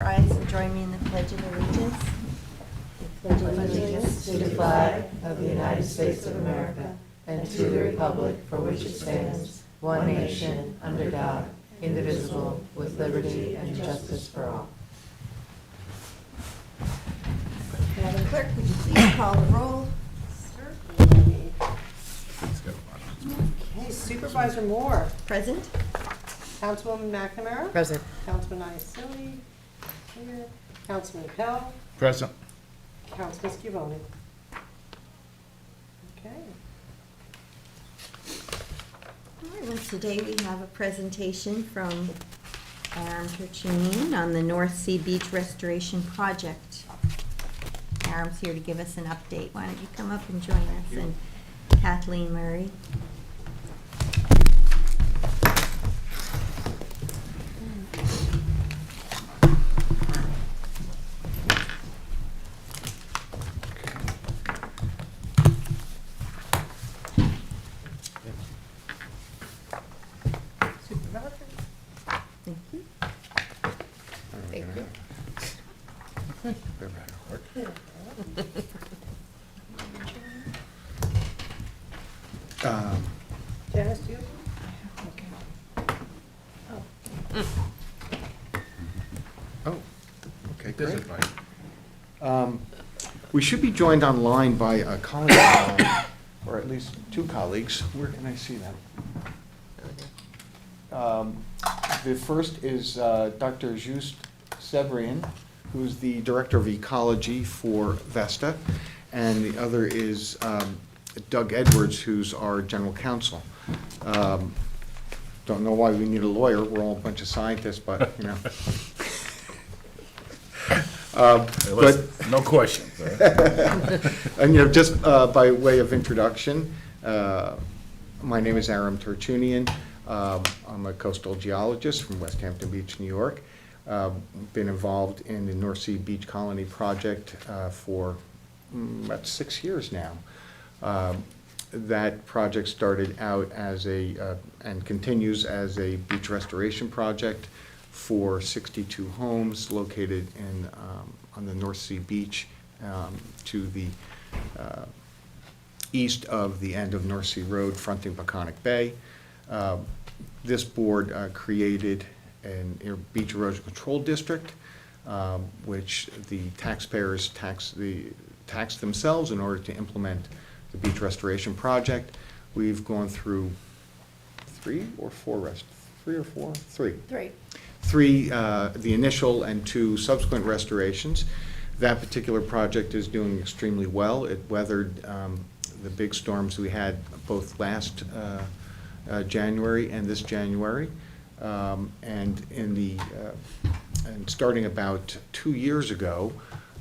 rise and join me in the Pledge of Allegiance. Pledge allegiance to the flag of the United States of America and to the republic for which it stands, one nation, under God, indivisible, with liberty and justice for all. Madam Clerk, would you please call the roll? Certainly. Okay, Supervisor Moore, Present? Councilwoman McNamara, Present. Councilman Iacilli, here, Councilman Pell, Present. Councilman Scavone. Okay. All right, well, today we have a presentation from Aram Turchinian on the North Sea Beach Restoration Project. Aram's here to give us an update. Why don't you come up and join us, and Kathleen Murray. Supervisor? Thank you. Thank you. Janice, do you? Oh, okay, great. We should be joined online by a colleague, or at least two colleagues. Where can I see them? The first is Dr. Just Sebrian, who's the Director of Ecology for Vesta, and the other is Doug Edwards, who's our General Counsel. Don't know why we need a lawyer. We're all a bunch of scientists, but, you know. But No questions. and, you know, just by way of introduction, my name is Aram Turchinian. I'm a coastal geologist from West Hampton Beach, New York. Been involved in the North Sea Beach Colony Project for about 6 years now. That project started out as and continues as a beach restoration project for 62 homes located on the North Sea Beach to the east of the end of North Sea Road fronting Peconic Bay. This board created a beach erosion control district, which the taxpayers tax themselves in order to implement the beach restoration project. We've gone through three, the initial and 2 subsequent restorations. That particular project is doing extremely well. It weathered the big storms we had both last January and this January. And starting about 2 years ago,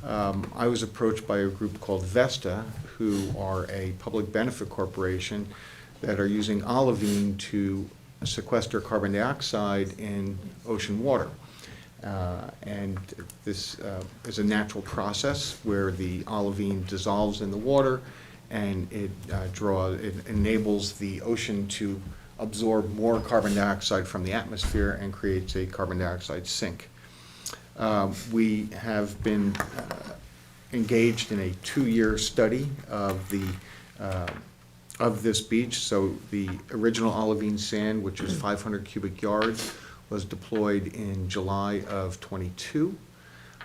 I was approached by a group called Vesta, who are a public benefit corporation that are using olivine to sequester carbon dioxide in ocean water. And this is a natural process where the olivine dissolves in the water, and it enables the ocean to absorb more carbon dioxide from the atmosphere and creates a carbon dioxide sink. We have been engaged in a 2-year study of this beach. So the original olivine sand, which was 500 cubic yards, was deployed in July of '22.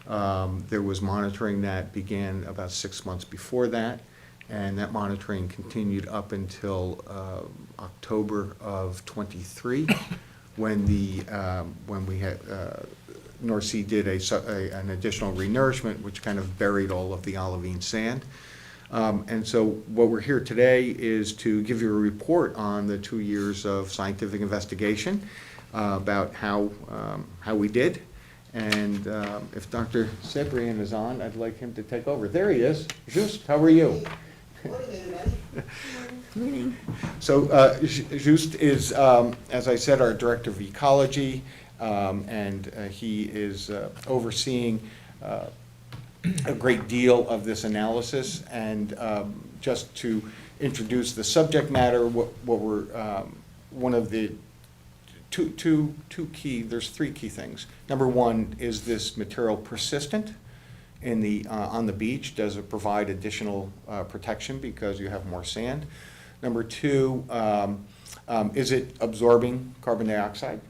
There was monitoring that began about 6 months before that, and that monitoring continued up until October of '23, when we had North Sea did an additional renourishment, which kind of buried all of the olivine sand. And so what we're here today is to give you a report on the 2 years of scientific investigation about how we did. And if Dr. Sebrian is on, I'd like him to take over. There he is. Just, how are you? So Just is, as I said, our Director of Ecology, and he is overseeing a great deal of this analysis. And just to introduce the subject matter, what we're one of the there's three key things. Number one, is this material persistent in the, on the beach? Does it provide additional protection because you have more sand? Number two, is it absorbing carbon dioxide?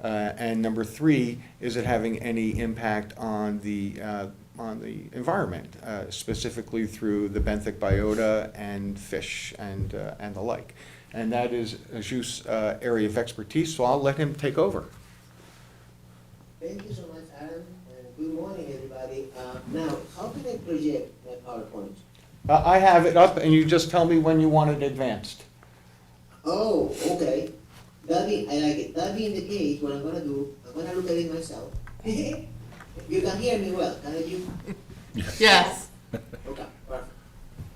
And number three, is it having any impact on the environment, specifically through the benthic biota and fish and the like? And that is Ajus' area of expertise, so I'll let him take over. Thank you so much, Adam, and good morning, everybody. Now, how can I project my PowerPoint? I have it up, and you just tell me when you want it advanced. Oh, okay. I like it. That being the case, what I'm gonna do, I'm gonna look at it myself. You can hear me well, can you? Yes. Okay, perfect.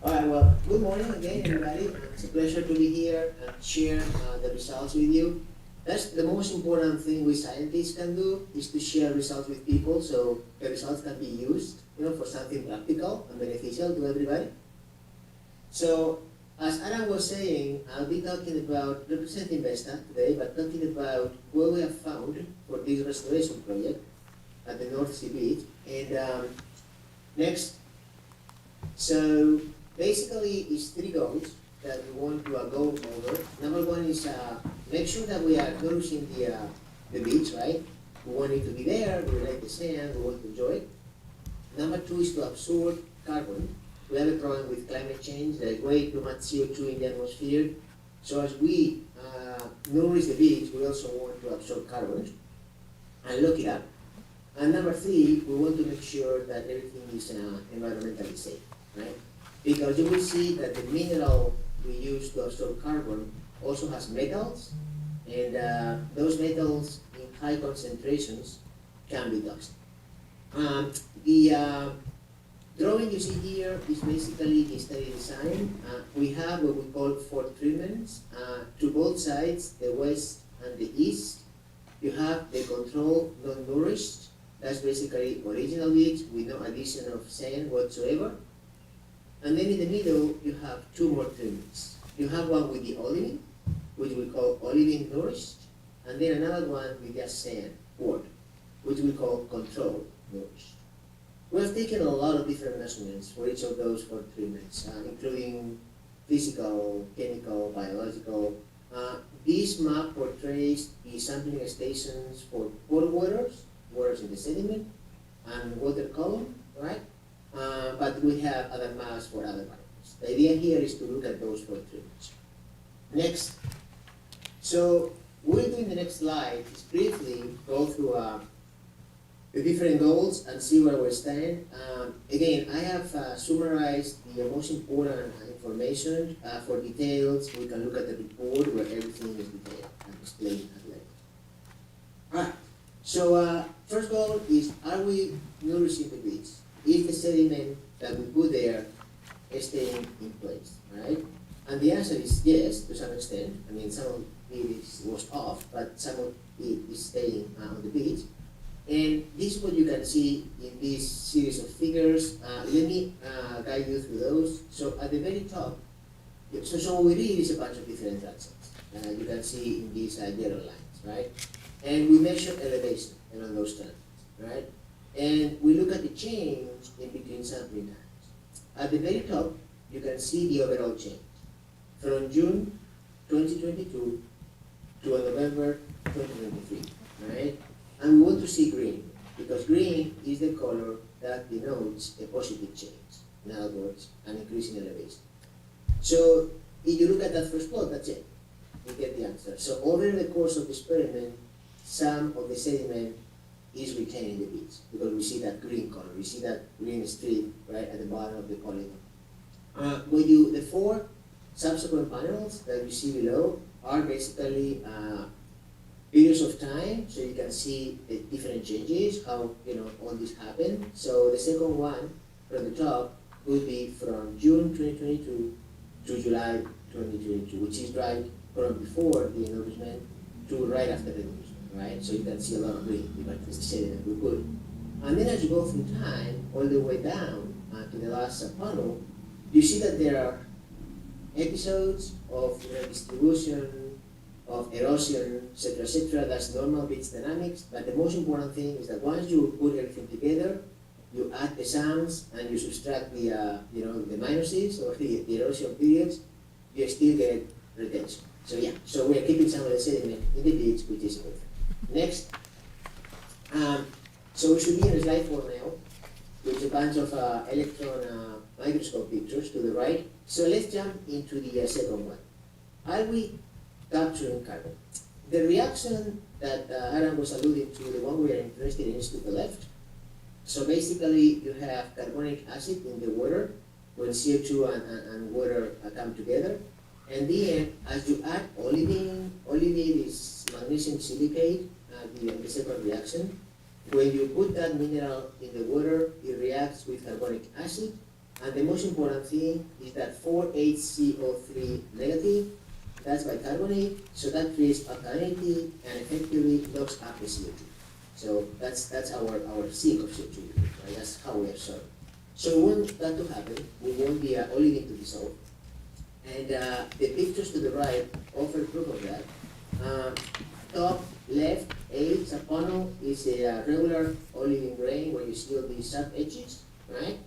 All right, well, good morning again, everybody. It's a pleasure to be here and share the results with you. That's the most important thing we scientists can do, is to share results with people so the results can be used, for something practical and beneficial to everybody. So, as Adam was saying, I'll be talking about representing Vesta today, but talking about what we have found for this restoration project at the North Sea Beach. And next, so basically it's three goals that we want to go over. Number one is make sure that we are nourishing the beach, right? We want it to be there, we like the sand, we want to enjoy it. Number two is to absorb carbon. We have a problem with climate change, like way too much CO2 in the atmosphere. So as we nourish the beach, we also want to absorb carbon and look it up. And number three, we want to make sure that everything is environmentally safe, right? Because you will see that the mineral we use to absorb carbon also has metals, and those metals in high concentrations can be toxic. The drawing you see here is basically the study design. We have what we call 4 treatments to both sides, the west and the east. You have the control non-nourished, that's basically original beach with no addition of sand whatsoever. And then in the middle, you have 2 more treatments. You have one with the olivine, which we call olivine nourished, and then another one with just sand, quartz, which we call control nourished. We have taken a lot of different measurements for each of those 4 treatments, including physical, chemical, biological. This map portrays the sampling stations for pore waters in the sediment, and water column, right? But we have other maps for other variables. The idea here is to look at those 4 treatments. Next, so what we'll do in the next slide is briefly go through the different goals and see where we stand. Again, I have summarized the most important information. For details, we can look at the report where everything is detailed and explained at length. Alright, so first goal is, are we nourishing the beach? Is the sediment that we put there staying in place, right? And the answer is yes, to some extent. I mean, some of it is washed off, but some of it is staying on the beach. And this is what you can see in this series of figures. Let me guide you through those. So at the very top, so what we read is a bunch of different transits. You can see in these yellow lines, right? And we measure elevation along those transits, right? And we look at the change in between sampling times. At the very top, you can see the overall change from June 2022 to November 2023, right? And we want to see green, because green is the color that denotes a positive change. In other words, an increase in elevation. So if you look at that first plot, that's it. You get the answer. So over the course of the experiment, some of the sediment is retained in the beach, because we see that green color, we see that green strip right at the bottom of the polygon. The 4 subsequent panels that you see below are basically periods of time, so you can see the different changes, how all this happened. So the second one from the top would be from June 2022 to July 2022, which is right from before the nourishment to right after the nourishment, right? So you can see a lot of green, because it's the sediment we put. And then as you go through time, all the way down to the last panel, you see that there are episodes of distribution of erosion, etc. That's normal beach dynamics. But the most important thing is that once you put everything together, you add the sums and you subtract the the minuses or the erosion periods, you still get retention. So yeah, so we are keeping some of the sediment in the beach, which is good. Next, so we should be in slide 4 now, with a bunch of electron microscope pictures to the right. So let's jump into the second one. Are we capturing carbon? The reaction that Aaron was alluding to, the one we are interested in, is to the left. So basically, you have carbonic acid in the water when CO2 and water come together. And then, as you add olivine is magnesium silicate, the second reaction. When you put that mineral in the water, it reacts with carbonic acid. And the most important thing is that 4HCO3 negative, that's bicarbonate, so that creates alkalinity and effectively locks up the CO2. So that's our sink of CO2, right? That's how we are sorted. So we want that to happen. We want the olivine to dissolve. And the pictures to the right offer proof of that. Top left, A subpanel is a regular olivine grain where you see all these sub edges, right?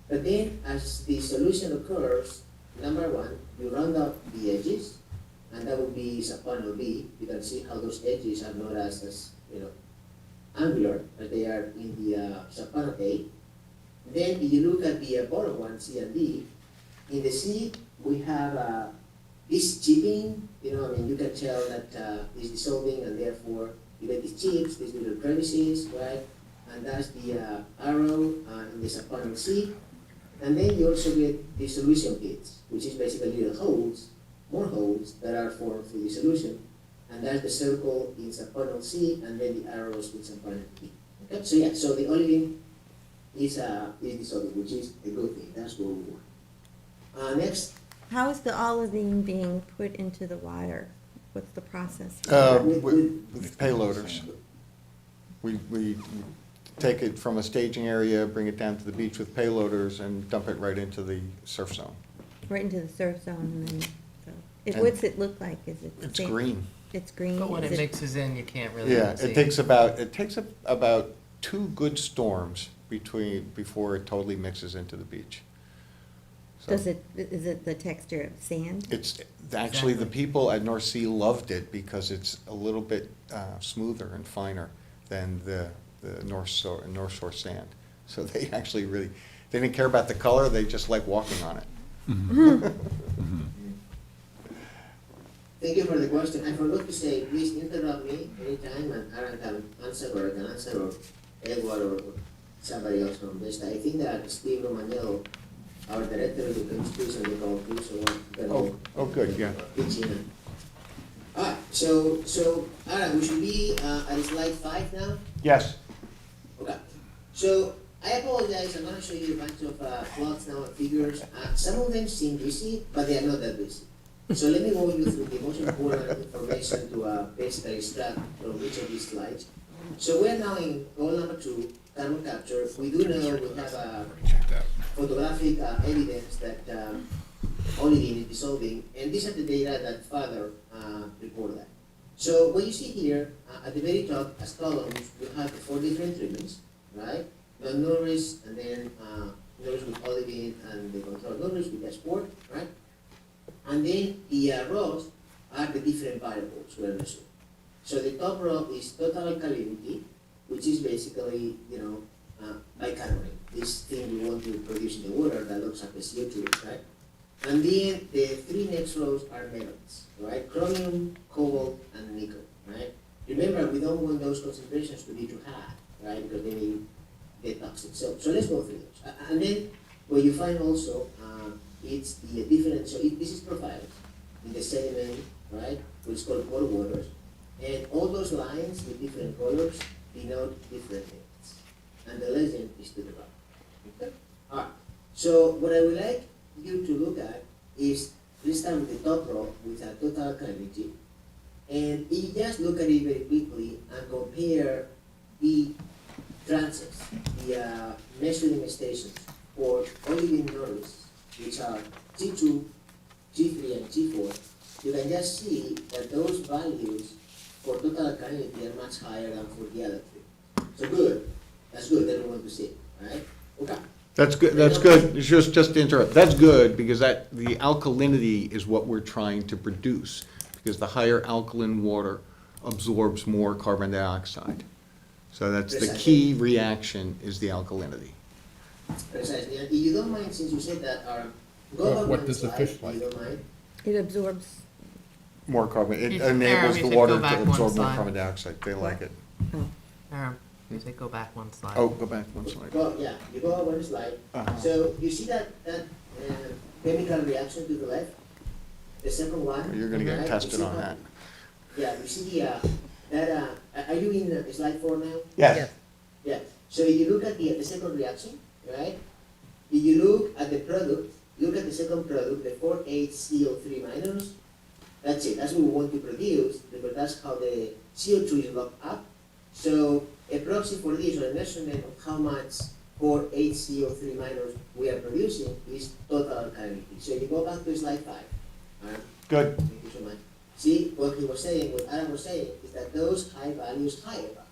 But then as the solution occurs, number one, you round up the edges, and that would be subpanel B. You can see how those edges are not as angular as they are in the subpanel A. Then if you look at the bottom one, C and D, in the C we have this chipping, you can tell that it's dissolving, and therefore you get these chips, these little crevices, right? And that's the arrow in the subpanel C. And then you also get the solution pits, which is basically little holes, more holes that are formed through the solution. And that's the circle in subpanel C, and then the arrows in subpanel B. Okay? So yeah, so the olivine is dissolving, which is a good thing. That's what we want. Next. How is the olivine being put into the water? What's the process? With payloaders. We take it from a staging area, bring it down to the beach with payloaders, and dump it right into the surf zone. Right into the surf zone, and then, And what's it look like? Is it? It's same- green. It's green? But when Is it mixes in, you can't really Yeah, see. it takes about 2 good storms before it totally mixes into the beach. So Is it the texture of sand? It's, actually, the Exactly. people at North Sea loved it because it's a little bit smoother and finer than the North Shore sand. So they actually they didn't care about the color, they just like walking on it. Thank you for the question. I forgot to say, please interrupt me anytime, and Aaron can answer, or I can answer, or Edward, or somebody else from Vesta. I think that Steve Romanello, our director of the chemistry, on the call too, so Oh, good, yeah. pitch in. Alright, so Aaron, we should be at slide 5 now. Yes. Okay. So I apologize. I'm gonna show you a bunch of plots now and figures. Some of them seem busy, but they are not that busy. So let me walk you through the most important information to basically extract from each of these slides. So we're now in goal number 2, carbon capture. We do know we have photographic evidence that olivine is dissolving, and these are the data that Father reported that. So what you see here, at the very top, as columns, you have the 4 different treatments, right? Non-nourished, and then nourished with olivine, and the control nourished with sport, right? And then the rows are the different variables we're measuring. So the top row is total alkalinity, which is basically, bicarbonate, this thing we want to produce in the water that looks like the CO2, right? And then the 3 next rows are metals, right? Chromium, cobalt, and nickel, right? Remember, we don't want those concentrations to be too high, right? Because then they get toxic. So let's go through those. And then what you find also, it's the different, so this is profiled in the sediment, right? Which is called pore waters. And all those lines with different colors denote different things. And the legend is to the right. Okay? Alright. So what I would like you to look at is, let's start with the top row with a total alkalinity. And you just look at it very quickly and compare the transits, the measuring stations for olivine nodules, which are G2, G3, and G4, you can just see that those values for total alkalinity are much higher than for the other three. So good, that's good, that we want to see, right? Okay. That's good, it's just to interrupt, that's good, because the alkalinity is what we're trying to produce, because the higher alkaline water absorbs more carbon dioxide. So that's the key reaction, is the alkalinity. Precisely, and if you don't mind, since you said that, go over What one does the slide, fish if you like? don't mind. It absorbs, More carbon, it If- enables if the you go water to back one absorb more slide. carbon dioxide, they like it. You say go back one slide. Oh, go back one slide. You go over one slide. Uh-huh. So you see that chemical reaction to the left? The second one? You're gonna get right? tested You see on how- that. Yeah, you see are you in slide 4 now? Yes. Yeah, so you look at the second reaction, right? If you look at the product, look at the second product, the 4H CO3 minus, that's it, that's what we want to produce, because that's how the CO2 is locked up. So a proxy for this, or a measurement of how much 4HCO3 minus we are producing, is total alkalinity. So you go back to slide 5. Good. Thank you so much. See, what he was saying, what Adam was saying, is that those high values, higher values,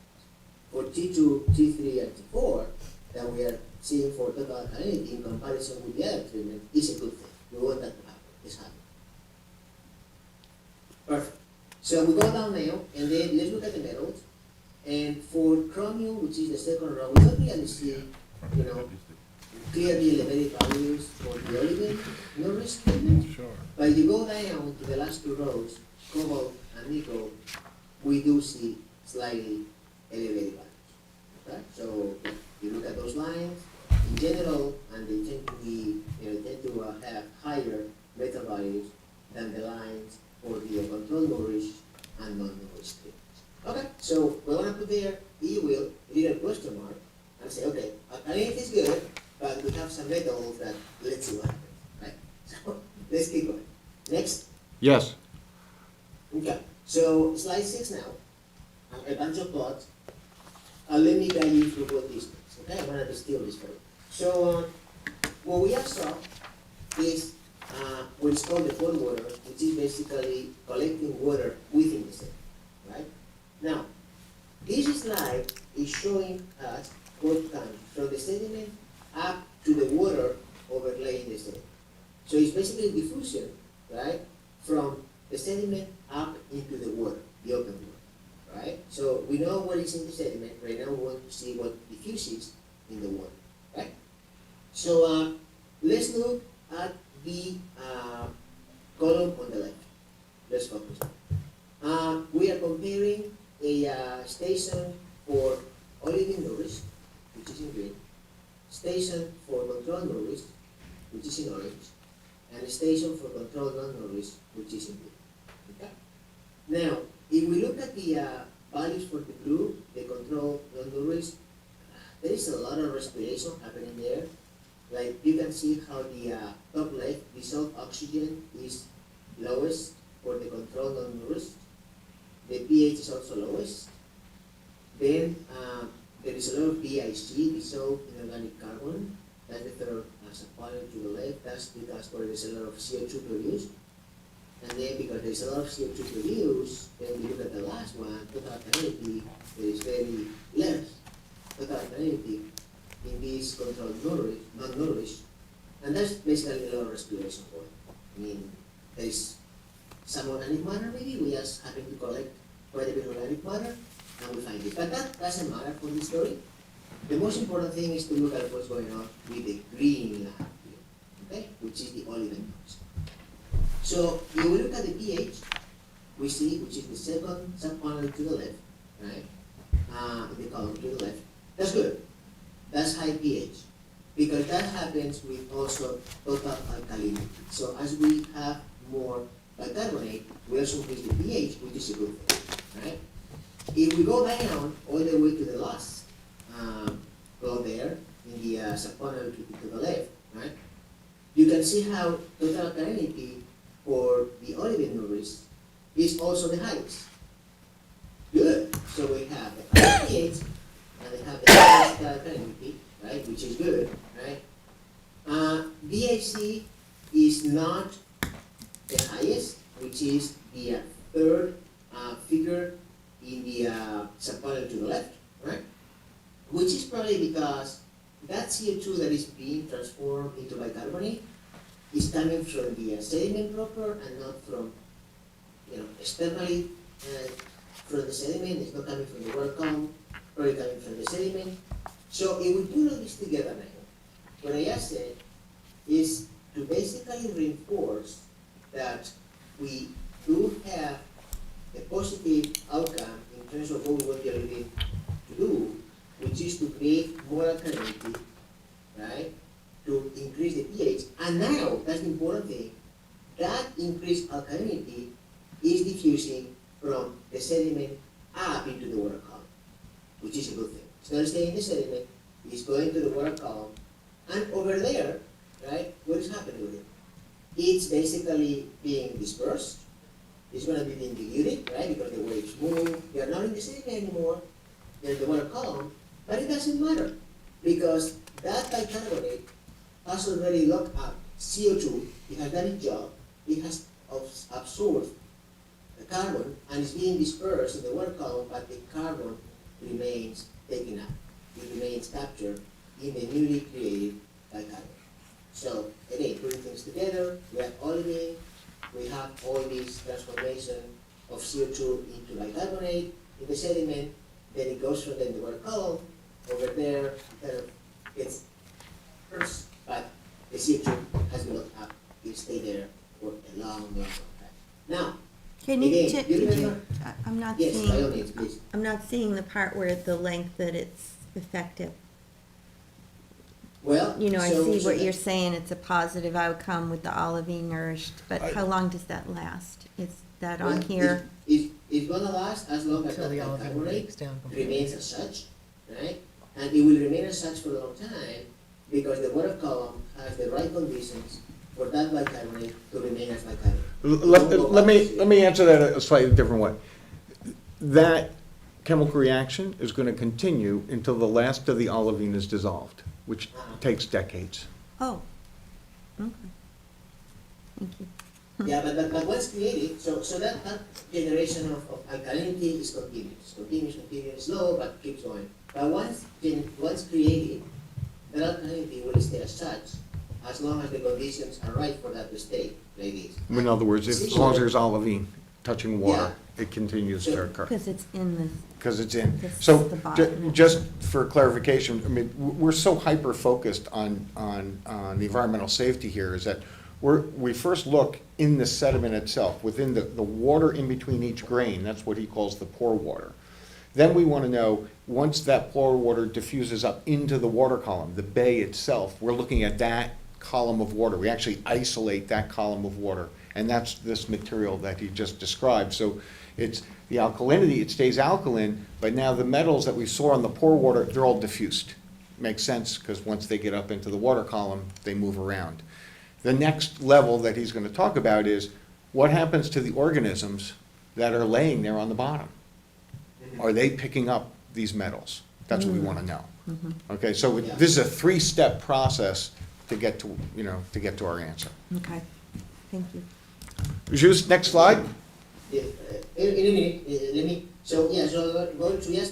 for T2, T3, and T4, that we are seeing for total alkalinity in comparison with the other treatment, is a good thing. We want that to happen. It's happening. Perfect. So we go down now, and then let's look at the metals. And for chromium, which is the second row, we don't really see, clearly elevated values for the olivine, no risk treatment. Sure. But you go down to the last two rows, cobalt and nickel, we do see slightly elevated values. Right? So you look at those lines, in general, and they tend to be, tend to have higher metal values than the lines for the control nourished and non-nourished treatments. Okay, so we want to put there, if you will, a little question mark, and say, okay, alkalinity is good, but we have some metals that, let's see what happens, right? So let's keep going. Next. Yes. Okay, so slide 6 now, a bunch of plots. Let me guide you through what this means, okay? I want to distill this for you. So what we have saw is what's called the pond water, which is basically collecting water within the sediment, right? Now, this slide is showing us what comes from the sediment up to the water overlaying the sediment. So it's basically diffusion, right, from the sediment up into the water, the open water, right? So we know what is in the sediment. Right now we want to see what diffuses in the water, right? So let's look at the column on the left. Let's focus. We are comparing a station for olivine nourished, which is in green, station for control nourished, which is in orange, and a station for control non-nourished, which is in blue. Okay? Now, if we look at the values for the blue, the control non-nourished, there is a lot of respiration happening there. Like you can see how the top left, dissolved oxygen is lowest for the control non-nourished. The pH is also lowest. Then there is a lot of DIC, dissolved inorganic carbon. That's the third subpolymer to the left. That's because there is a lot of CO2 produced. And then because there is a lot of CO2 produced, then we look at the last one, total alkalinity, there is very less total alkalinity in this controlled non-nourished. And that's basically a lot of respiration point. I mean, there is some organic matter maybe, we just happen to collect quite a bit of organic matter, and we find it. But that doesn't matter for this story. The most important thing is to look at what's going on with the green line here, okay, which is the olivine noise. So if we look at the pH, we see, which is the second subpanel to the left, right, in the column to the left. That's good. That's high pH, because that happens with also total alkalinity. So as we have more bicarbonate, we also increase the pH, which is a good thing, right? If we go down all the way to the last row there, in the subpanel to the left, right, you can see how total alkalinity for the olivine nourished is also the highest. Good. So we have the high pH, and we have the highest alkalinity, right, which is good, right? DIC is not the highest, which which is the third figure in the subpanel to the left, right? Which is probably because that CO2 that is being transformed into bicarbonate is coming from the sediment proper and not from, externally from the sediment. It's not coming from the water column, probably coming from the sediment. So if we put all this together now, what I just said is to basically reinforce that we do have a positive outcome in terms of what we want the living to do, which is to create more alkalinity, right? To increase the pH. And now, that's the important thing, that increased alkalinity is diffusing from the sediment up into the water column, which is a good thing. It's not staying in the sediment, it's going to the water column, and over there, right, what is happening with it? It's basically being dispersed. It's going to be being diluted, right, because the waves move. They are not in the sediment anymore, they're in the water column, but it doesn't matter, because that bicarbonate has already locked up CO2, it has done its job, it has absorbed the carbon, and is being dispersed in the water column, but the carbon remains taken up. It remains captured in the newly created bicarbonate. So, again, putting things together, we have olivine, we have all this transformation of CO2 into bicarbonate in the sediment, then it goes from the water column, over there, it kind of gets first, but the CO2 has been locked up, it stay there for a long, long, long time. Now, Can you, again, you remember? I'm not Yes, by all seeing, means, please. I'm not seeing the part where the length that it's effective. Well, You know, I so- see so what that- you're saying, it's a positive outcome with the olivine nourished, but how long does that last? Is that on well, here? It's gonna last as long as Until that the olivine bicarbonate breaks down completely. remains as such, right? And it will remain as such for a long time because the water column has the right conditions for that bicarbonate to remain as bicarbonate. Let me answer that a slightly different way. That chemical reaction is going to continue until the last of the olivine is dissolved, which takes decades. Oh, okay. Thank you. Yeah, but once created, so that generation of alkalinity is continuous, slow, but keeps going. But once created, that alkalinity will stay as such, as long as the conditions are right for that to stay like this. In other words, as long as there's olivine touching water, it continues to occur. Because it's in the, Because it's in. This So, is the bottom. just for clarification, I mean, we're so hyper-focused on the environmental safety here, is that we first look in the sediment itself, within the water in between each grain, that's what he calls the pore water. Then we want to know, once that pore water diffuses up into the water column, the bay itself, we're looking at that column of water. We actually isolate that column of water, and that's this material that he just described. So it's the alkalinity, it stays alkaline, but now the metals that we saw on the pore water, they're all diffused. Makes sense, because once they get up into the water column, they move around. The next level that he's going to talk about is what happens to the organisms that are laying there on the bottom? Are they picking up these metals? That's what we want to know. Okay, so Yeah. this is a three-step process to get to, to get to our answer. okay, thank you. Jus, next slide. Yeah, in a minute, let me, so just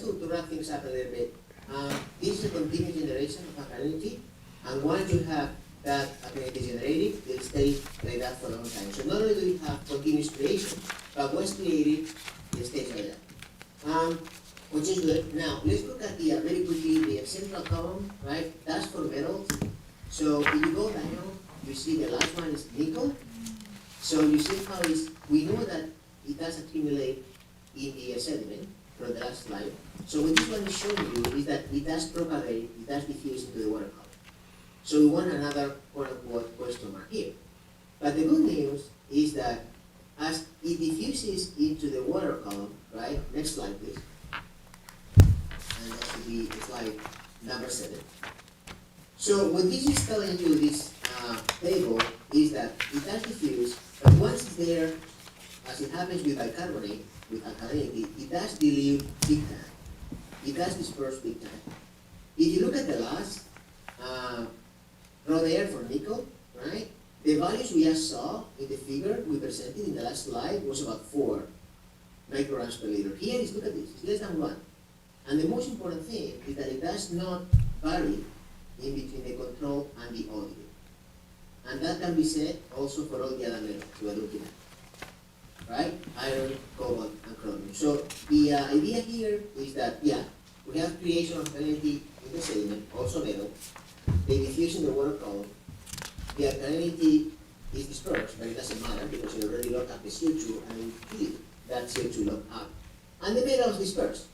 to wrap things up a little bit, this is a continuous generation of alkalinity, and once you have that alkalinity generated, it will stay like that for a long time. So not only do we have continuous creation, but once created, it stays like that. Which is good. Now, let's look at the, very quickly, the central column, right? That's for metals. So if you go down, you see the last one is nickel. So you see how we know that it does accumulate in the sediment from the last slide. So what this one is showing you is that it does propagate, it does diffuse into the water column. So we want another quote-unquote question mark here. But the good news is that as it diffuses into the water column, right? Next slide, please. And that should be slide number 7. So what this is telling you, this table, is that it does diffuse, but once it's there, as it happens with bicarbonate, with alkalinity, it does dilute big time. It does disperse big time. If you look at the last row there for nickel, right? The values we just saw in the figure we presented in the last slide was about 4 micrograms per liter. Here is, look at this, it's less than 1. And the most important thing is that it does not vary in between the control and the olivine. And that can be said also for all the other metals we are looking at, right? Iron, cobalt, and chromium. So the idea here is that, yeah, we have creation of alkalinity in the sediment, also metal. They diffuse in the water column. The alkalinity is dispersed, but it doesn't matter because it already locked up the CO2 and we keep that CO2 locked up. And the metals disperse.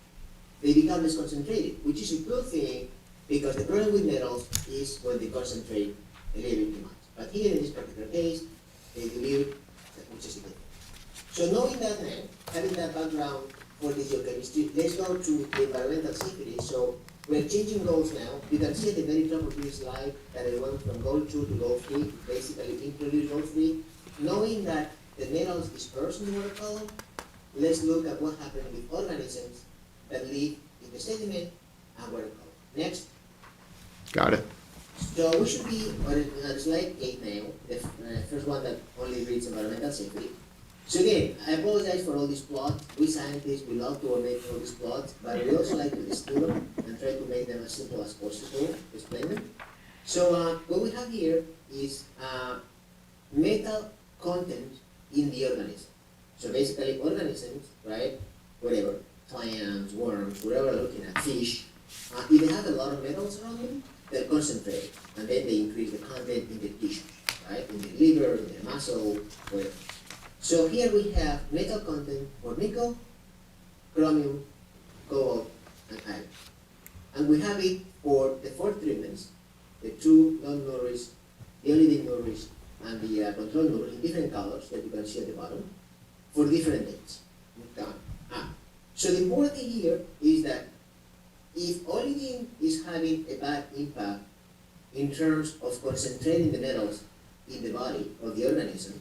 They become less concentrated, which is a good thing because the problem with metals is when they concentrate a little bit too much. But here in this particular case, they dilute, which is the good thing. So knowing that now, having that background for the geochemistry, let's go to the environmental safety. So we're changing goals now. You can see at the very top of this slide that I went from goal 2 to goal 3, basically introduce goal 3. Knowing that the metals disperse in the water column, let's look at what happened with organisms that live in the sediment and water column. Next. Got it. So we should be on slide 8 now, the first one that only reads environmental safety. So again, I apologize for all these plots. We scientists, we love to make all these plots, but we also like to distill them and try to make them as simple as possible to explain them. So what we have here is metal content in the organism. So basically organisms, right, whatever, clams, worms, whatever we're looking at, fish, if they have a lot of metals around them, they'll concentrate, and then they increase the content in the tissues, right, in the liver, in the muscle, whatever. So here we have metal content for nickel, chromium, cobalt, and iron. And we have it for the 4 treatments, the 2 non-nourished, the olivine nourished, and the control nourished in different colors that you can see at the bottom for different dates. So the important thing here is that if olivine is having a bad impact in terms of concentrating the metals in the body of the organism,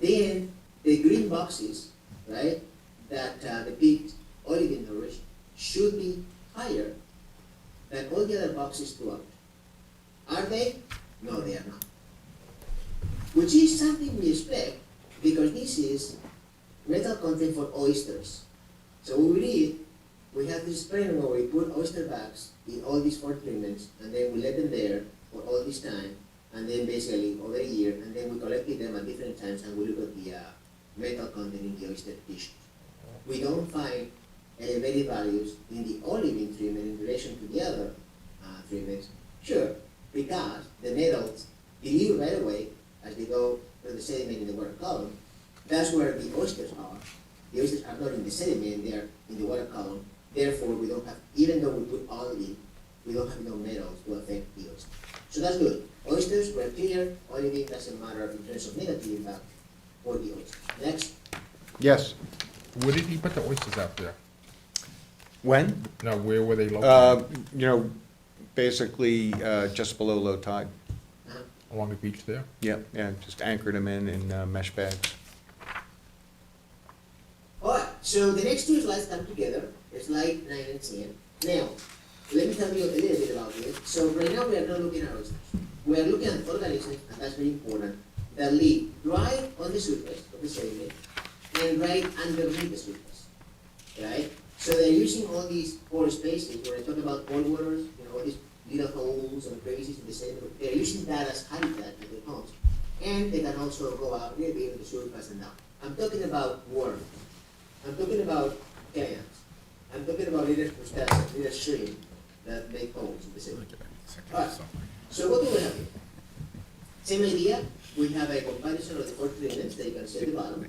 then the green boxes, right, that depict olivine nourished should be higher than all the other boxes throughout. Are they? No, they are not. Which is something we expect because this is metal content for oysters. So we read, we have this experiment where we put oyster bags in all these 4 treatments and then we let them there for all this time and then basically over a year and then we collected them at different times and we look at the metal content in the oyster tissue. We don't find elevated values in the olivine treatment in relation to the other treatments. Sure, because the metals dilute right away as they go through the sediment in the water column. That's where the oysters are. The oysters are not in the sediment, they are in the water column. Therefore, we don't have, even though we put olivine, we don't have enough metals to affect the oyster. So that's good. Oysters were clear, olivine doesn't matter in terms of negative impact for the oyster. Next. Yes. Where did he put the oysters out there? When? No, where were they located? Basically, just below low tide. Along the beach there? Yep, yeah, just anchored them in mesh bags. Alright, so the next 2 slides come together, slide 9 and 10. Now, let me tell you a little bit about this. So right now we are not looking at oysters. We are looking at organisms, and that's very important, that live right on the surface of the sediment and right underneath the surface, right? So they're using all these pore spaces, when I talk about pore waters, all these little holes and crevices in the sediment, they're using that as habitat in their homes. And they can also go out a little bit on the surface and down. I'm talking about worms. I'm talking about clams. I'm talking about little crustaceans, little shrimp that make holes in the sediment. Alright, so what do we have here? Same idea, we have a comparison of the 4 treatments that you can see at the bottom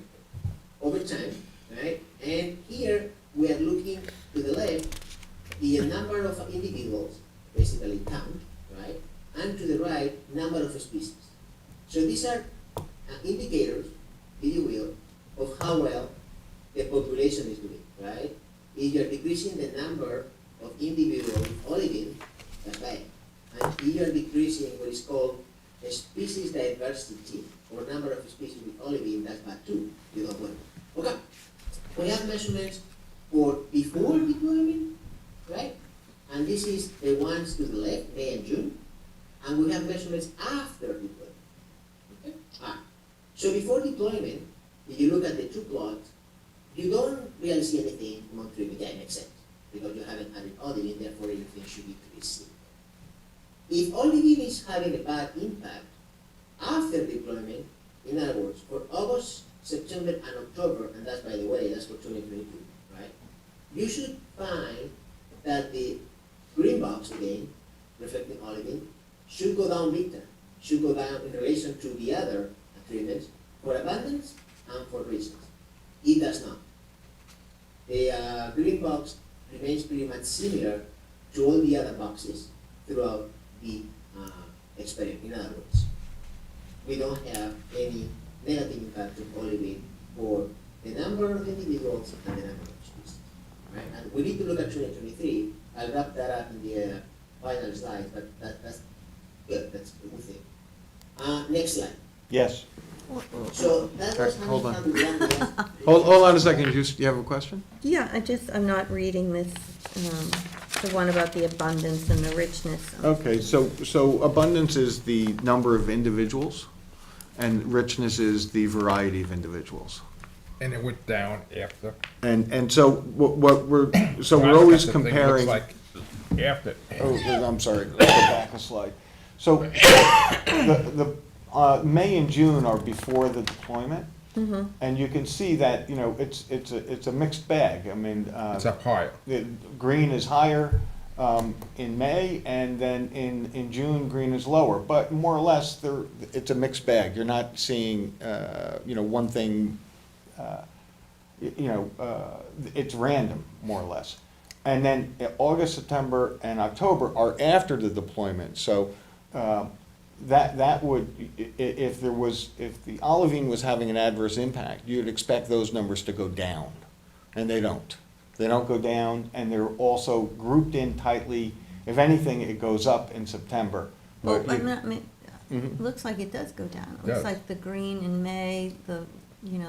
over time, right? And here we are looking to the left, the number of individuals, basically count, right? And to the right, number of species. So these are indicators, if you will, of how well the population is doing, right? If you're decreasing the number of individuals with olivine, that's bad. And if you're decreasing what is called a species diversity, or number of species with olivine, that's bad too. You don't want it. Okay. We have measurements for before deployment, right? And this is the ones to the left, May and June. And we have measurements after deployment. Okay? So before deployment, if you look at the two plots, you don't really see anything among treatment. Yeah, it makes sense, because you haven't had it audited, therefore everything should be pretty safe. If olivine is having a bad impact after deployment, in other words, for August, September, and October, and that's, by the way, that's for 2022, right? You should find that the green box, again, reflecting olivine, should go down big time, should go down in relation to the other treatments for abundance and for richness. It does not. The green box remains pretty much similar to all the other boxes throughout the experiment. In other words, we don't have any negative impact of olivine for the number of individuals and the number of species. Right? And we need to look at 2023. I'll wrap that up in the final slide, but that's good. That's a good thing. Next slide. Yes. So that was Hold on. how we got the Hold on a second, you have a question? Yeah, I'm not reading this, the one about the abundance and the richness. Okay, so abundance is the number of individuals, and richness is the variety of individuals. And it went down after. And so what we're, so Well, we're always that's the thing, it comparing. looks like after. Oh, I'm sorry, go back a slide. So the May and June are before the deployment, and you can see that, it's a mixed bag. I mean, It's up higher. the green is higher in May, and then in June, green is lower. But more or less, it's a mixed bag. You're not seeing, one thing, it's random, more or less. And then August, September, and October are after the deployment. So that would, if the olivine was having an adverse impact, you'd expect those numbers to go down, and they don't. They don't go down, and they're also grouped in tightly. If anything, it goes up in September. Well, But you- it looks like it does go down. It Does. looks like the green in May, the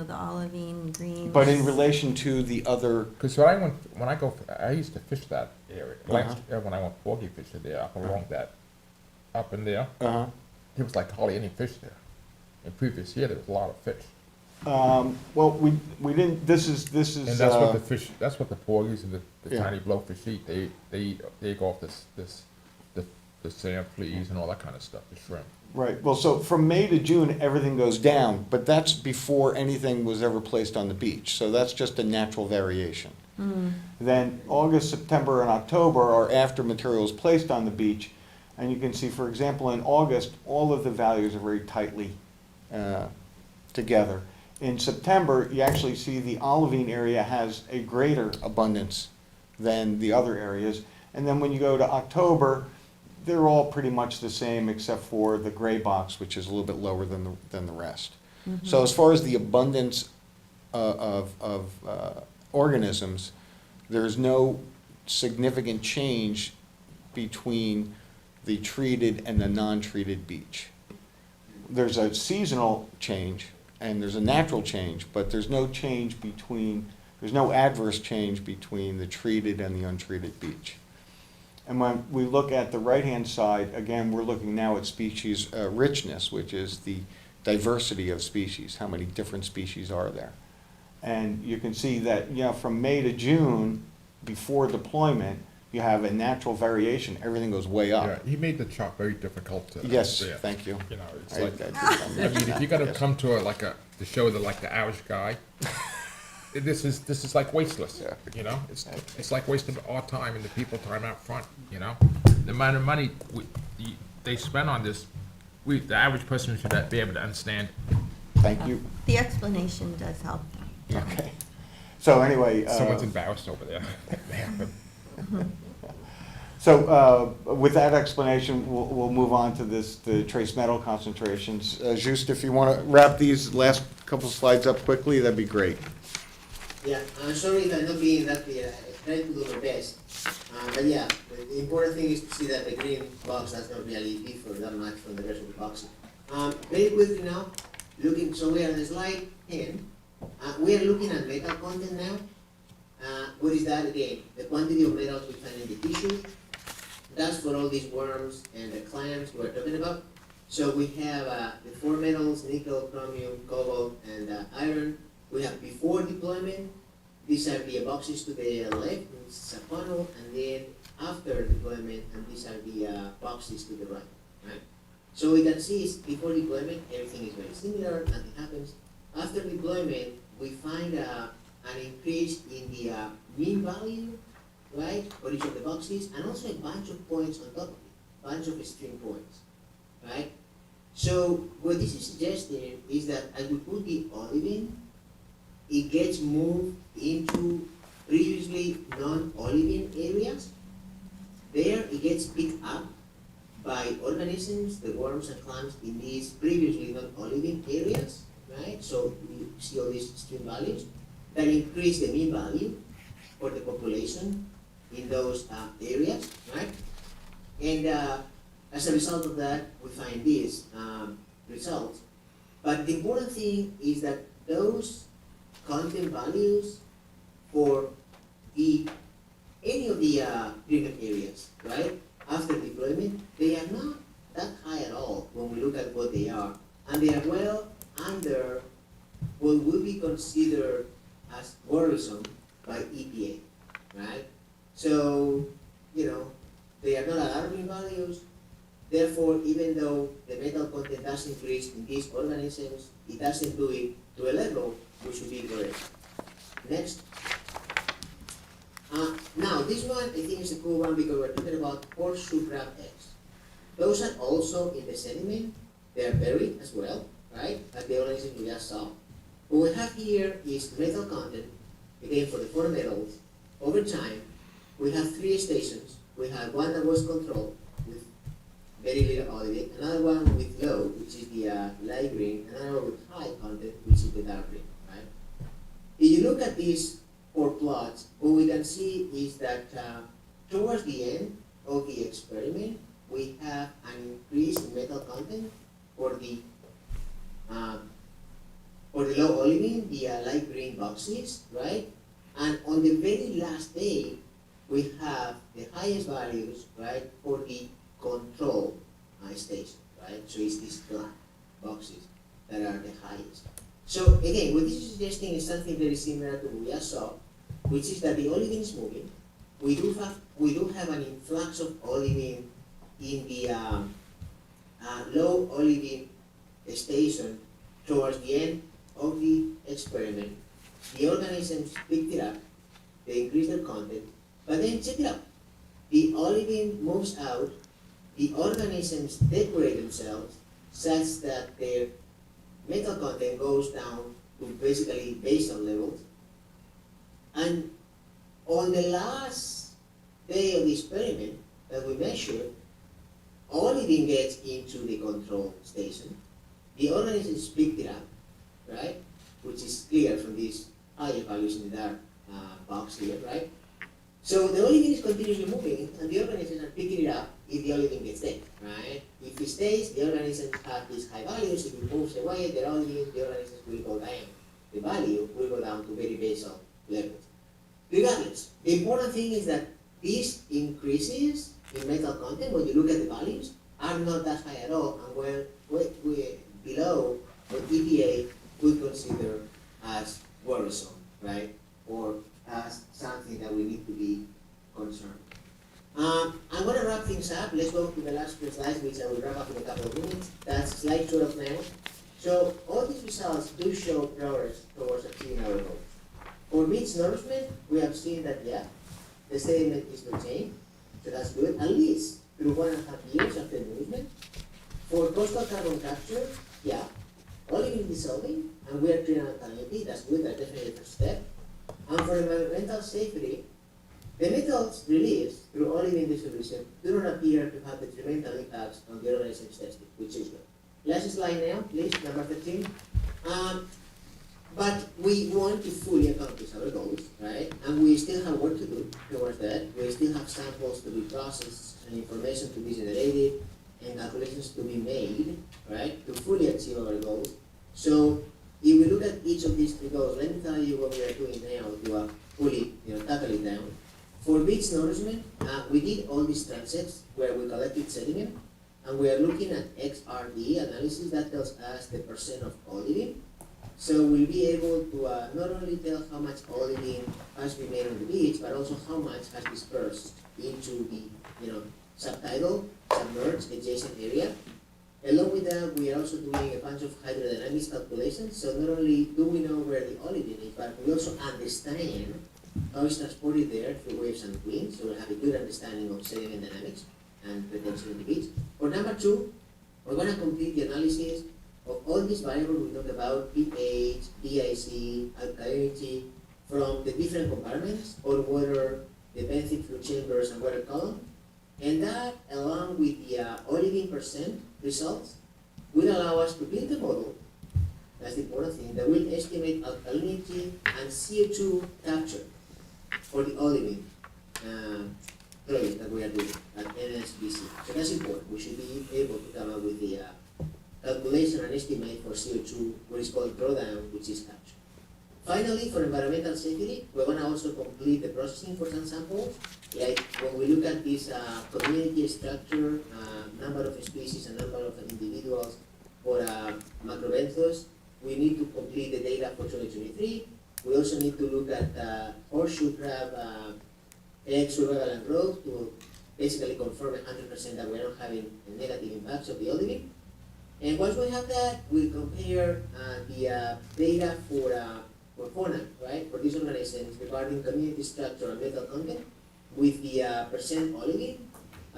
olivine green. But in relation to the other, Because I used to fish that area. Last year when I went porgy fishing there, up along that, up in there, uh-huh. there was like hardly any fish there. In previous year, there was a lot of fish. Well, we didn't, this is, And that's what the fish, that's what the porgies and the Yeah. tiny blowfish eat. They go off the sand fleas and all that kind of stuff, the shrimp. right, well, so from May to June, everything goes down, but that's before anything was ever placed on the beach, so that's just a natural variation. Then August, September, and October are after material is placed on the beach, and you can see, for example, in August, all of the values are very tightly together. In September, you actually see the olivine area has a greater abundance than the other areas, and then when you go to October, they're all pretty much the same except for the gray box, which is a little bit lower than the rest. So as far as the abundance of organisms, there's no significant change between the treated and the non-treated beach. There's a seasonal change and there's a natural change, but there's no change there's no adverse change between the treated and the untreated beach. And when we look at the right-hand side, again, we're looking now at species richness, which is the diversity of species, how many different species are there. And you can see that, from May to June, before deployment, you have a natural variation, everything goes way Yeah, up. he made the chart very difficult to Yes, understand. thank you. You know, it's I like, did I mean, if you're gonna Yes. come to to show the average guy, this is like wasteless, Yeah. you know? It's like wasting our time and the people time out front, you know? The amount of money they spend on this, the average person should be able to understand. Thank you. The explanation does help. Okay. So anyway. Someone's embarrassed over there. So with that explanation, we'll move on to the trace metal concentrations. Just if you want to wrap these last couple slides up quickly, that'd be great. Yeah, I'm sorry if I'm not being that clear. I tried to do my best. But yeah, the important thing is to see that the green box does not really differ that much from the rest of the boxes. Very quickly now, so we are on slide 10. We are looking at metal content now. What is that again? The quantity of metals we find in the tissue. That's for all these worms and the clams we're talking about. So we have the four metals, nickel, chromium, cobalt, and iron. We have before deployment. These are the boxes to the left, which is a funnel, and then after deployment, and these are the boxes to the right. So we can see is before deployment, everything is very similar, nothing happens. After deployment, we find an increase in the mean value, right, for each of the boxes, and also a bunch of points on top of it, bunch of string points, right? So what this is suggesting is that as we put the olivine, it gets moved into previously non-olivine areas. There it gets picked up by organisms, the worms and clams in these previously non-olivine areas, right? So you see all these string values that increase the mean value for the population in those areas, right? And as a result of that, we find these results. But the important thing is that those content values for any of the treatment areas, right, after deployment, they are not that high at all when we look at what they are, and they are well under what would be considered as worrisome by EPA, right? So, they are not alarming values. Therefore, even though the metal content does increase in these organisms, it doesn't do it to a level which should be correct. Next. Now, this one I think is a cool one because we're talking about horseshoe crab eggs. Those are also in the sediment. They are buried as well, right? Like the organisms we just saw. What we have here is metal content, again for the four metals. Over time, we have three stations. We have one that was controlled with very little olivine, another one with low, which is the light green, another one with high content, which is the dark green, right? If you look at these four plots, what we can see is that towards the end of the experiment, we have an increase in metal content for the low olivine, the light green boxes, right? And on the very last day, we have the highest values, right, for the control station, right? So it's these black boxes that are the highest. So again, what this is suggesting is something very similar to what we just saw, which is that the olivine is moving. We do have an influx of olivine in the low olivine station towards the end of the experiment. The organisms picked it up, they increased their content, but then check it out. The olivine moves out, the organisms decorate themselves such that their metal content goes down to basically basal levels. And on the last day of the experiment that we measured, olivine gets into the control station. The organisms picked it up, right? Which is clear from these higher values in the dark box here, right? So the olivine is continuously moving, and the organisms are picking it up if the olivine gets there, right? If it stays, the organisms have these high values. If it moves away, the organisms will go down. The value will go down to very basal levels. Regardless, the important thing is that these increases in metal content, when you look at the values, are not that high at all, and we're below what EPA would consider as worrisome, right? Or as something that we need to be concerned. I'm going to wrap things up. Let's go to the last few slides, which I will wrap up in a couple of minutes. That's slide 12 now. So all these results do show progress towards achieving our goals. For meat nourishment, we have seen that, yeah, the sediment is retained, so that's good, at least through 1.5 years after nourishment. For coastal carbon capture, yeah, olivine dissolving, and we are treating alkalinity, that's good, that's definitely the first step. And for environmental safety, the metals released through olivine dissolution do not appear to have detrimental impacts on the organisms tested, which is good. Last slide now, please, number 13. But we want to fully accomplish our goals, right? And we still have work to do towards that. We still have samples to be processed and information to be generated and calculations to be made, right, to fully achieve our goals. So if we look at each of these three goals, let me tell you what we are doing now to fully tackle it down. For beach nourishment, we did all these transects where we collected sediment, and we are looking at XRD analysis that tells us the percent of olivine. So we'll be able to not only tell how much olivine has remained on the beach, but also how much has dispersed into the, subtidal, submerged adjacent area. Along with that, we are also doing a bunch of hydrodynamics calculations. So not only do we know where the olivine is, but we also understand how it's transported there through waves and winds. So we'll have a good understanding of sediment dynamics and retention on the beach. For number two, we're going to complete the analysis of all these variables we talked about, pH, DIC, alkalinity, from the different compartments, or water, the benthic fluid chambers, and water column. And that, along with the olivine percent results, will allow us to build a model, that's the important thing, that will estimate alkalinity and CO2 capture for the olivine project that we are doing at NSBC. So that's important. We should be able to come up with the calculation and estimate for CO2, what is called drawdown, which is capture. Finally, for environmental safety, we're going to also complete the processing for some samples. Like when we look at this community structure, number of species and number of individuals for macrobenthos, we need to complete the data for 2023. We also need to look at horseshoe crab egg survival and growth to basically confirm 100% that we're not having negative impacts of the olivine. And once we have that, we compare the data for fauna, right, for these organizations regarding community structure and metal content with the percent olivine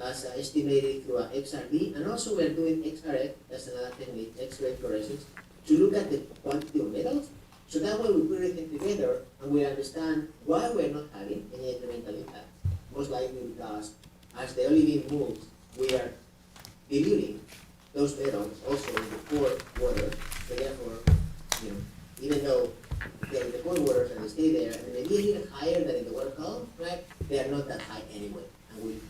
as estimated through XRD. And also we're doing XRF, that's another technique, X-ray fluorescence, to look at the quantity of metals. So that way we put everything together and we understand why we're not having any detrimental impact. Most likely because as the olivine moves, we are diluting those metals also in the core water. So therefore, even though they're in the core waters and they stay there, and they may be a little higher than in the water column, right? They are not that high anyway. And we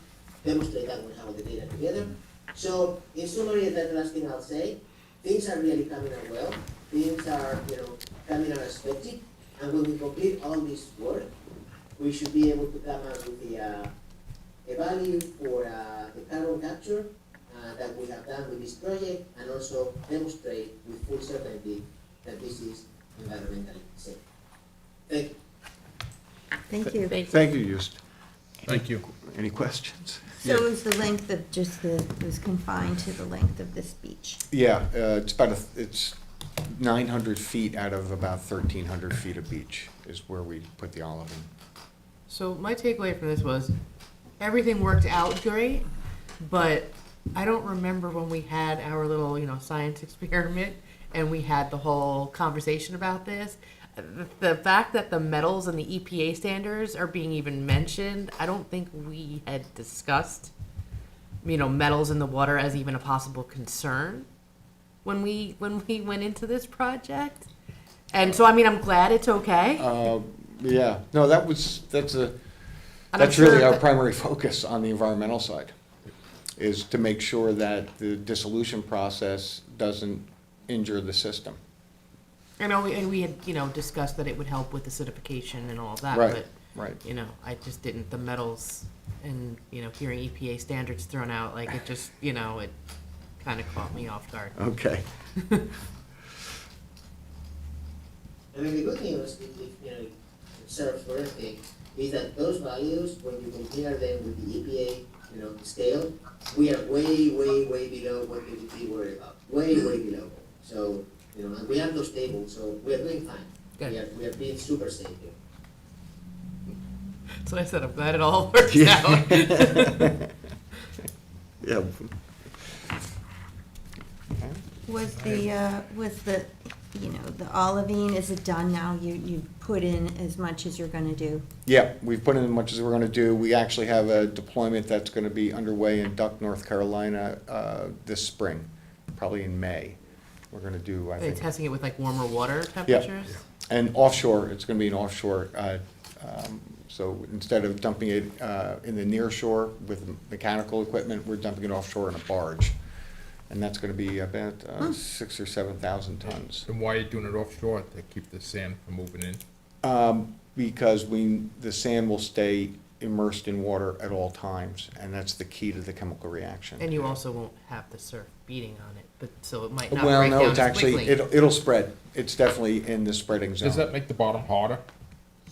demonstrate that when we have all the data together. So in summary, that last thing I'll say, things are really coming out well. Things are, coming out expected. And when we complete all this work, we should be able to come up with a value for the carbon capture that we have done with this project, and also demonstrate with full certainty that this is environmentally safe. Thank you. Thank you. Thank you, Just. Thank you. Any questions? So it was the length of it was confined to the length of this beach? Yeah, it's 900 feet out of about 1,300 feet of beach is where we put the olivine. So my takeaway from this was, everything worked out great, but I don't remember when we had our little, science experiment and we had the whole conversation about this. The fact that the metals and the EPA standards are being even mentioned, I don't think we had discussed, metals in the water as even a possible concern when we went into this project. And so, I'm glad it's okay. Yeah, no, that's And I'm really sure our that- primary focus on the environmental side, is to make sure that the dissolution process doesn't injure the system. I know, and we had, discussed that it would help with acidification and all of that, Right, but, right. I just didn't, the metals and, hearing EPA standards thrown out, like, it just, it kind of caught me off guard. Okay. I mean, the good news, if it serves for anything, is that those values, when you compare them with the EPA, scale, we are way, way, way below what we would be worried about. Way, way below. So, and we have those tables, so we are doing fine. Good. We are being super safe here. That's what I said, I'm glad it all worked out. Yeah. Was the the olivine, is it done now? You put in as much as you're gonna do? Yeah, we've put in as much as we're gonna do. We actually have a deployment that's gonna be underway in Duck, North Carolina, this spring, probably in May. We're gonna do, I Are they think. testing it with like warmer water temperatures? And offshore, it's gonna be an offshore, so instead of dumping it in the near shore with mechanical equipment, we're dumping it offshore in a barge. And that's gonna be about 6,000 or 7,000 tons. And why are you doing it offshore, to keep the sand from moving in? Because the sand will stay immersed in water at all times, and that's the key to the chemical reaction. And you also won't have the surf beating on it, but, so it might not Well, break no, down it's as actually, quickly. it'll spread. It's definitely in the spreading zone. Does that make the bottom harder?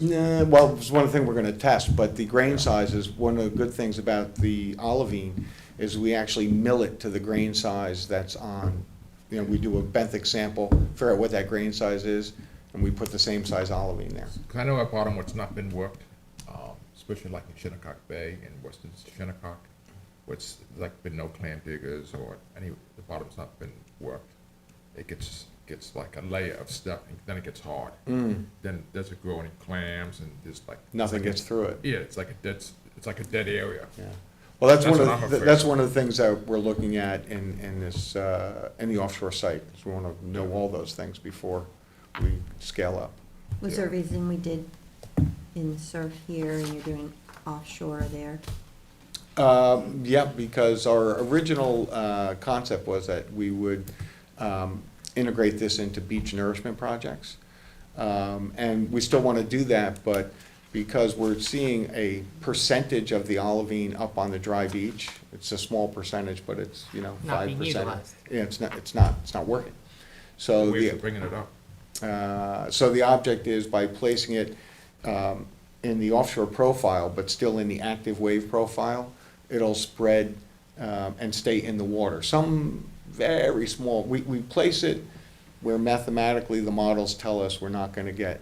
Nah, well, it's one thing we're gonna test, but the grain sizes, one of the good things about the olivine is we actually mill it to the grain size that's on, we do a benthic sample, figure out what that grain size is, and we put the same size olivine there. 'Cause I know at bottom what's not been worked, especially like in Shinnecock Bay and Western Shinnecock, where it's like been no clam diggers or the bottom's not been worked. It gets like a layer of stuff, and then it gets hard. Then there's a growing clams and there's like. Nothing gets through it. Yeah, it's like a dead area. Yeah. Well, that's That's one what I'm of, the- afraid that's of. one of the things that we're looking at in this, in the offshore site, is we wanna know all those things before we scale up. Was there a reason we did in surf here and you're doing offshore there? Yeah, because our original concept was that we would integrate this into beach nourishment projects. And we still want to do that, but because we're seeing a percentage of the olivine up on the dry beach, it's a small percentage, but it's, Not 5%. being utilized. Yeah, it's not working. So Ways the, of bringing it up. so the object is by placing it in the offshore profile, but still in the active wave profile, it'll spread and stay in the water. Some very small, we place it where mathematically the models tell us we're not gonna get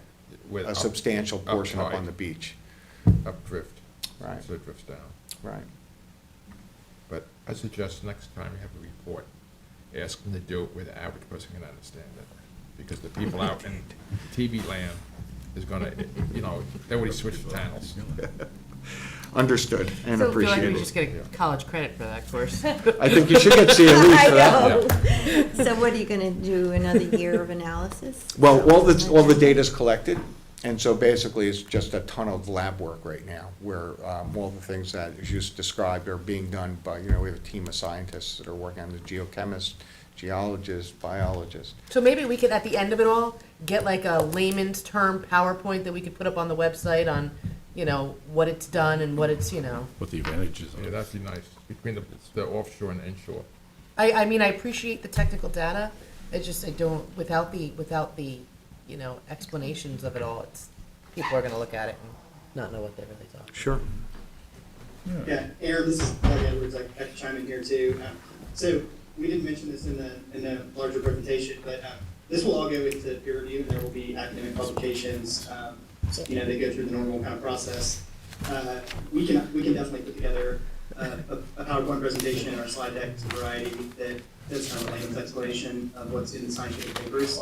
With a up- substantial portion up uptide. on the beach. Updrift. Right. So it drifts down. Right. But I suggest next time you have a report, ask them to do it where the average person can understand it. Because the people out in TV land is gonna, they already switched channels. Understood and So I feel like we appreciated. just get college credit for that course. I think you should get CLE for that. I know. So what are you gonna do, another year of analysis? Well, all the data's collected, and so basically it's just a ton of lab work right now, where all the things that you just described are being done by, we have a team of scientists that are working on the geochemists, geologists, biologists. So maybe we could, at the end of it all, get like a layman's term PowerPoint that we could put up on the website on, what it's done and what it's, What the advantages Yeah, are. that'd be nice, between the offshore and the inshore. I mean, I appreciate the technical data. It's just, I don't, without the, explanations of it all, people are gonna look at it and not know what they're really talking. Sure. Yeah, Aaron, this is Doug Edwards. I have to chime in here too. So we didn't mention this in the larger presentation, but this will all go into peer review, and there will be academic publications. They go through the normal kind of process. We can definitely put together a PowerPoint presentation or a slide deck to variety that does kind of a layman's explanation of what's in the scientific papers.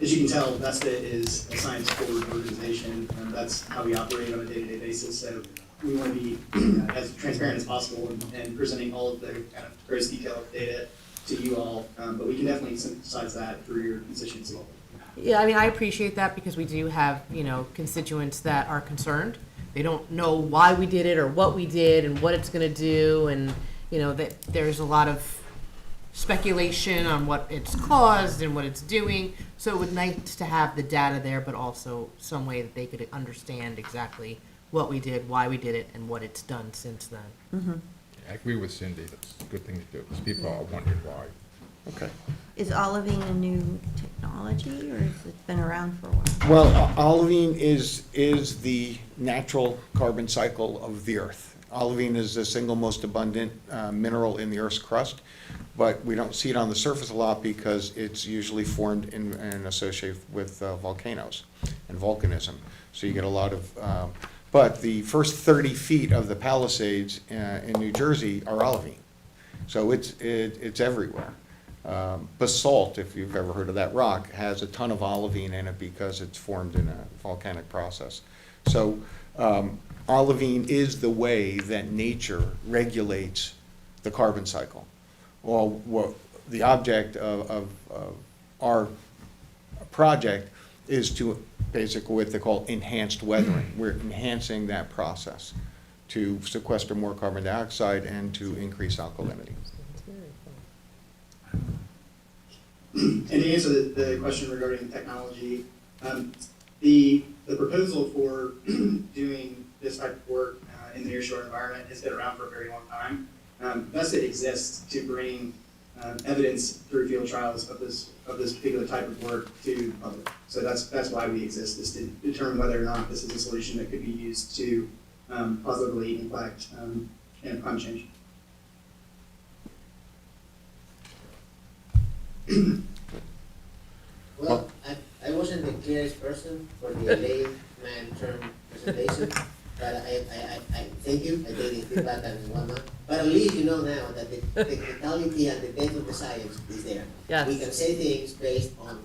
As you can tell, VESTA is a science-forward organization, and that's how we operate on a day-to-day basis. So we want to be as transparent as possible and presenting all of the kind of gross detail of data to you all, but we can definitely synthesize that through your constituency. Yeah, I mean, I appreciate that because we do have, constituents that are concerned. They don't know why we did it or what we did and what it's gonna do, and, that there's a lot of speculation on what it's caused and what it's doing. So it would nice to have the data there, but also some way that they could understand exactly what we did, why we did it, and what it's done since then. I agree with Cindy, that's a good thing to do, because people are wondering why. Okay. Is olivine a new technology, or has it been around for a while? Well, olivine is the natural carbon cycle of the earth. Olivine is the single most abundant mineral in the Earth's crust, but we don't see it on the surface a lot because it's usually formed and associated with volcanoes and volcanism. So you get a lot of, but the first 30 feet of the Palisades in New Jersey are olivine. So it's everywhere. Basalt, if you've ever heard of that rock, has a ton of olivine in it because it's formed in a volcanic process. So olivine is the way that nature regulates the carbon cycle. Well, what the object of our project is to basically what they call enhanced weathering. We're enhancing that process to sequester more carbon dioxide and to increase alkalinity. And to answer the question regarding technology, the proposal for doing this type of work in the nearshore environment has been around for a very long time. VESTA exists to bring evidence through field trials of this particular type of work to the public. So that's why we exist, is to determine whether or not this is a solution that could be used to positively impact climate change. Well, I wasn't the clearest person for the layman term presentation, but I thank you. I take the feedback and whatnot. But at least you know now that the technicality and the depth of the science is there. Yes. We can say things based on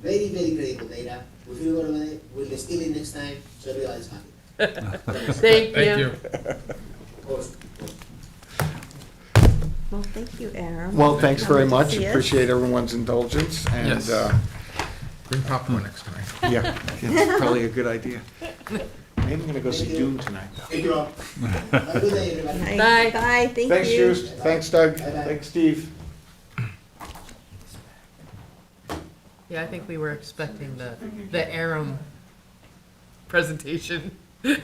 very, very credible data. We feel good about it. We'll steal it next time, so everybody's happy. Thank Thank you. Of course. Well, thank you, Aram. Well, thanks very Coming to much. see us. Appreciate everyone's indulgence, and, Yes. Bring popcorn next time. yeah, it's probably a good idea. Maybe I'm gonna go see Dune tonight, though. Thank you all. Have a good day, everybody. Bye. Bye, thank you. Thanks, Juice. Thanks, Doug. Bye-bye. Thanks, Steve. Yeah, I think we were expecting the Aram presentation. I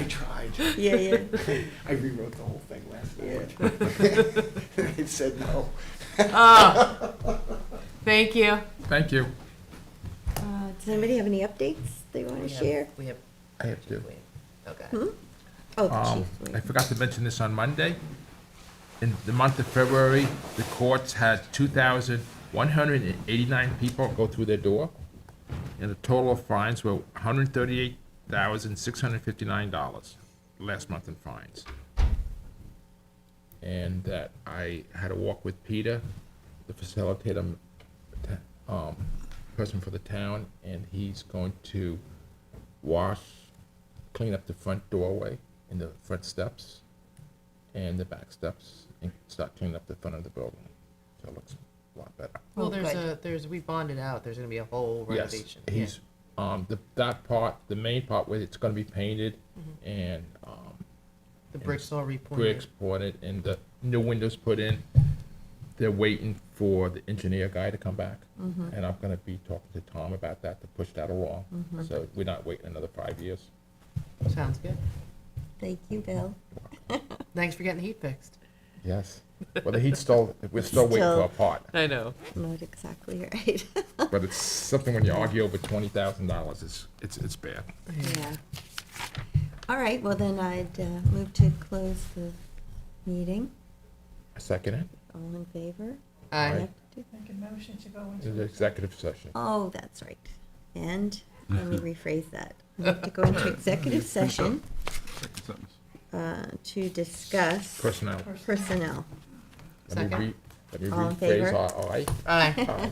tried. Yeah, yeah. I rewrote the whole thing last night. It said no. Oh, thank you. Thank you. Does anybody have any updates they want to share? We have. I have to. Okay. Hmm? Oh, the I chief. forgot to mention this on Monday. In the month of February, the courts had 2,189 people go through their door, and the total of fines were $138,659 last month in fines. And that I had to walk with Peter, the facilitator, person for the town, and he's going to clean up the front doorway and the front steps and the back steps, and start cleaning up the front of the building. So it looks a lot better. Well, Okay. we bonded out, there's gonna be a whole Yes, renovation. he's, that part, the main part where it's gonna be painted and, The bricks all repointed. bricks poured and the new windows put in. They're waiting for the engineer guy to come back. And I'm gonna be talking to Tom about that, to push that along. So we're not waiting another 5 years. Sounds good. Thank you, Bill. Thanks for getting the heat fixed. Yes. Well, the heat's still, we're still waiting for a part, I know. Not exactly right. but it's something when you argue over $20,000, it's bad. Yeah. All right, well then I'd move to close the meeting. I second it, All in favor? Aye. in the executive session. Oh, that's right. And let me rephrase that. We have to go into executive session to discuss Personnel. personnel. Let me Second. re- let me All in rephrase favor? our aye. Aye.